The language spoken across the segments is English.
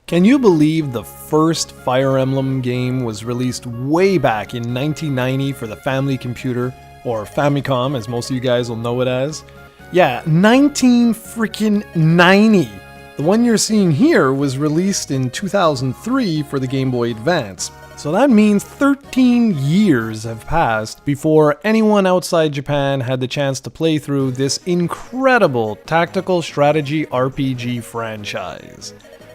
Can you believe the first Fire Emblem game was released way back in 1990 for the Family Computer, or Famicom as most of you guys will know it as? Yeah, 1990! The one you're seeing here was released in 2003 for the Game Boy Advance. So that means 13 years have passed before anyone outside Japan had the chance to play through this incredible tactical strategy RPG franchise.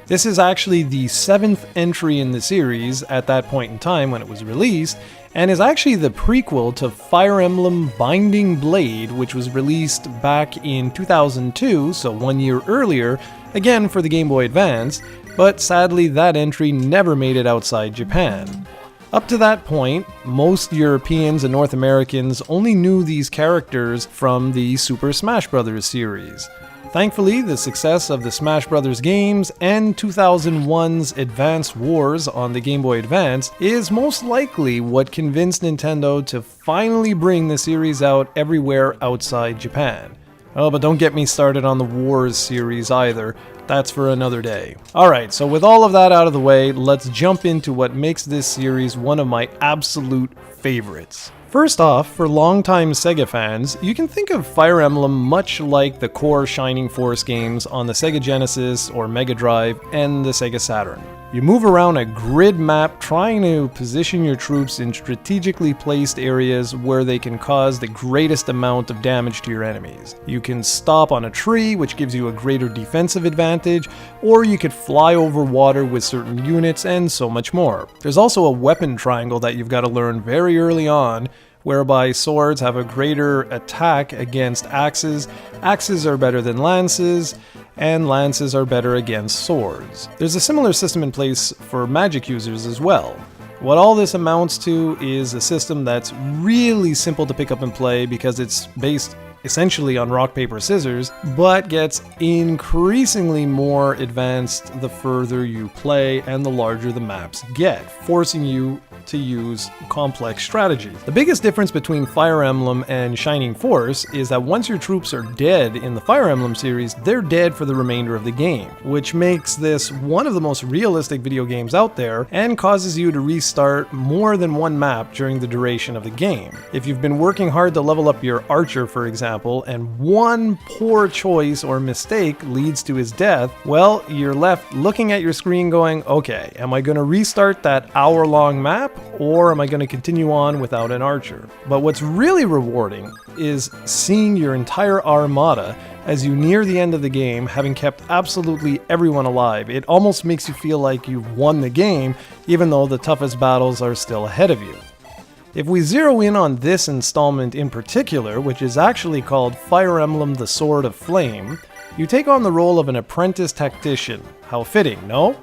This is actually the 7th entry in the series at that point in time when it was released, and is actually the prequel to Fire Emblem Binding Blade, which was released back in 2002, so 1 year earlier, again for the Game Boy Advance, but sadly that entry never made it outside Japan. Up to that point, most Europeans and North Americans only knew these characters from the Super Smash Bros. Series. Thankfully, the success of the Smash Bros. Games and 2001's Advance Wars on the Game Boy Advance is most likely what convinced Nintendo to finally bring the series out everywhere outside Japan. Oh, but don't get me started on the Wars series either. That's for another day. Alright, so with all of that out of the way, let's jump into what makes this series one of my absolute favorites. First off, for longtime Sega fans, you can think of Fire Emblem much like the core Shining Force games on the Sega Genesis or Mega Drive and the Sega Saturn. You move around a grid map trying to position your troops in strategically placed areas where they can cause the greatest amount of damage to your enemies. You can stop on a tree, which gives you a greater defensive advantage, or you could fly over water with certain units, and so much more. There's also a weapon triangle that you've got to learn very early on, whereby swords have a greater attack against axes, axes are better than lances, and lances are better against swords. There's a similar system in place for magic users as well. What all this amounts to is a system that's really simple to pick up and play because it's based essentially on rock, paper, scissors, but gets increasingly more advanced the further you play and the larger the maps get, forcing you to use complex strategies. The biggest difference between Fire Emblem and Shining Force is that once your troops are dead in the Fire Emblem series, they're dead for the remainder of the game, which makes this one of the most realistic video games out there and causes you to restart more than one map during the duration of the game. If you've been working hard to level up your archer, for example, and one poor choice or mistake leads to his death, well, you're left looking at your screen going, okay, am I going to restart that hour-long map, or am I going to continue on without an archer? But what's really rewarding is seeing your entire armada as you near the end of the game, having kept absolutely everyone alive. It almost makes you feel like you've won the game, even though the toughest battles are still ahead of you. If we zero in on this installment in particular, which is actually called Fire Emblem The Sword of Flame, you take on the role of an apprentice tactician. How fitting, no?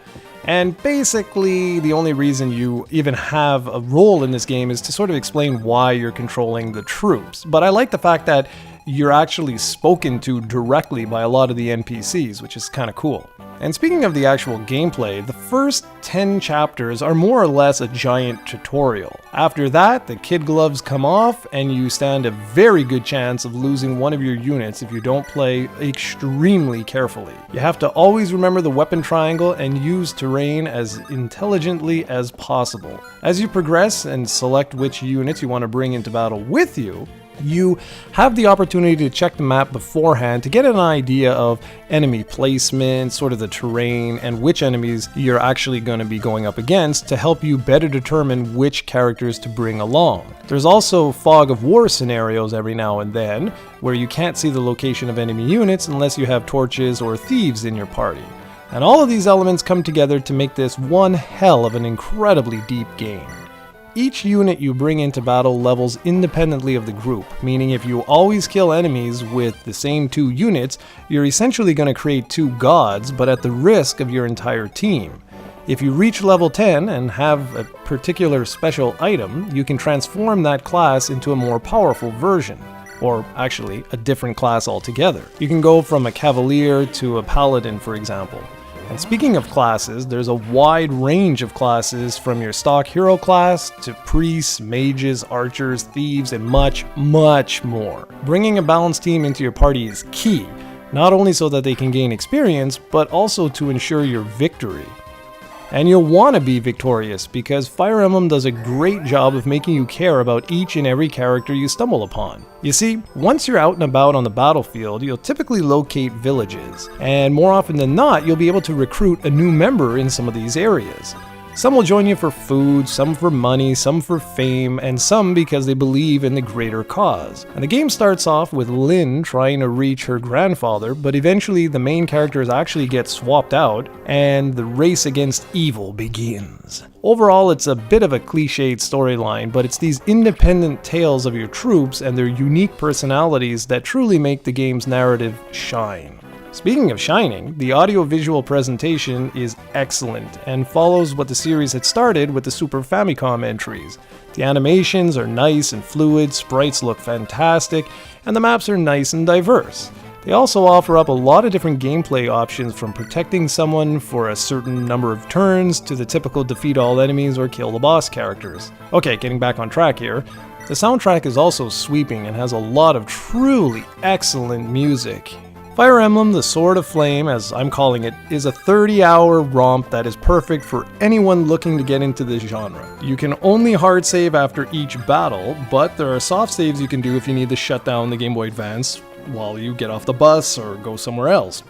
And basically, the only reason you even have a role in this game is to sort of explain why you're controlling the troops. But I like the fact that you're actually spoken to directly by a lot of the NPCs, which is kind of cool. And speaking of the actual gameplay, the first 10 chapters are more or less a giant tutorial. After that, the kid gloves come off, and you stand a very good chance of losing one of your units if you don't play extremely carefully. You have to always remember the weapon triangle and use terrain as intelligently as possible. As you progress and select which units you want to bring into battle with you, you have the opportunity to check the map beforehand to get an idea of enemy placement, sort of the terrain, and which enemies you're actually going to be going up against to help you better determine which characters to bring along. There's also fog of war scenarios every now and then, where you can't see the location of enemy units unless you have torches or thieves in your party. And all of these elements come together to make this one hell of an incredibly deep game. Each unit you bring into battle levels independently of the group, meaning if you always kill enemies with the same 2 units, you're essentially going to create 2 gods, but at the risk of your entire team. If you reach level 10 and have a particular special item, you can transform that class into a more powerful version, or actually a different class altogether. You can go from a cavalier to a paladin, for example. And speaking of classes, there's a wide range of classes from your stock hero class to priests, mages, archers, thieves, and much, much more. Bringing a balanced team into your party is key, not only so that they can gain experience, but also to ensure your victory. And you'll want to be victorious because Fire Emblem does a great job of making you care about each and every character you stumble upon. You see, once you're out and about on the battlefield, you'll typically locate villages, and more often than not, you'll be able to recruit a new member in some of these areas. Some will join you for food, some for money, some for fame, and some because they believe in the greater cause. And the game starts off with Lynn trying to reach her grandfather, but eventually the main characters actually get swapped out, and the race against evil begins. Overall, it's a bit of a cliched storyline, but it's these independent tales of your troops and their unique personalities that truly make the game's narrative shine. Speaking of shining, the audio-visual presentation is excellent and follows what the series had started with the Super Famicom entries. The animations are nice and fluid, sprites look fantastic, and the maps are nice and diverse. They also offer up a lot of different gameplay options, from protecting someone for a certain number of turns to the typical defeat all enemies or kill the boss characters. Okay, getting back on track here. The soundtrack is also sweeping and has a lot of truly excellent music. Fire Emblem: The Sword of Flame, as I'm calling it, is a 30-hour romp that is perfect for anyone looking to get into this genre. You can only hard save after each battle, but there are soft saves you can do if you need to shut down the Game Boy Advance while you get off the bus or go somewhere else.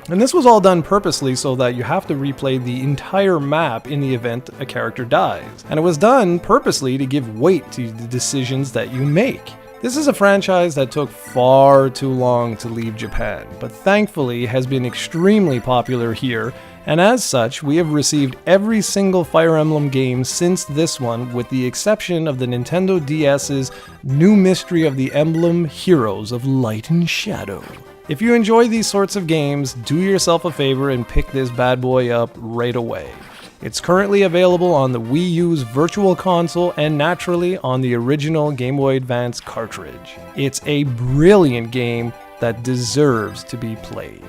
And this was all done purposely so that you have to replay the entire map in the event a character dies. And it was done purposely to give weight to the decisions that you make. This is a franchise that took far too long to leave Japan, but thankfully has been extremely popular here, and as such, we have received every single Fire Emblem game since this one, with the exception of the Nintendo DS's New Mystery of the Emblem: Heroes of Light and Shadow. If you enjoy these sorts of games, do yourself a favor and pick this bad boy up right away. It's currently available on the Wii U's Virtual Console and naturally on the original Game Boy Advance cartridge. It's a brilliant game that deserves to be played.